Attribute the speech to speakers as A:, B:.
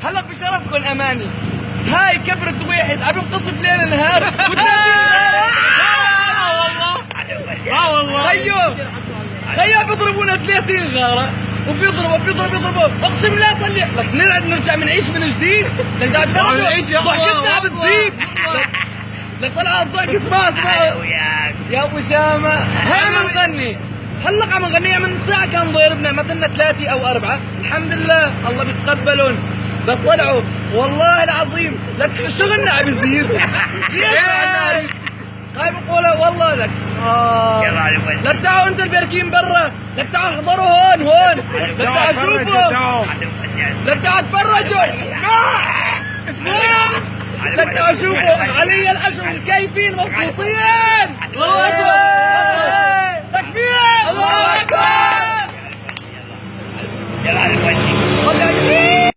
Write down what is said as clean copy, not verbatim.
A: هلا بشرفكم اماني. هاي كبرة واحد عم ينقصف ليل نهار
B: والله
A: خيو بيضربونا 30 غاره وبيضربوا اقسم بالله طلع لك نرجع بنعيش من جديد. لك قاعد ضحكتنا عم تزيد. لك طلع الضحك اسمع يا ابو شامه. هاي عم نغني هلا عم نغنيها من ساعه كان ضيربنا مثلنا 3 أو 4. الحمد لله الله بيتقبلون. بس طلعوا والله العظيم لك شغلنا عم يصير. هاي بقولها والله لك لك تعالوا انتوا الباركين برا. لك تعالوا احضروا هون لك تعالوا شوفوا. لك تعالوا تفرجوا. لك تعالوا شوفوا علي الاشهر كيفين مبسوطين. الله اكبر تكبير الله اكبر.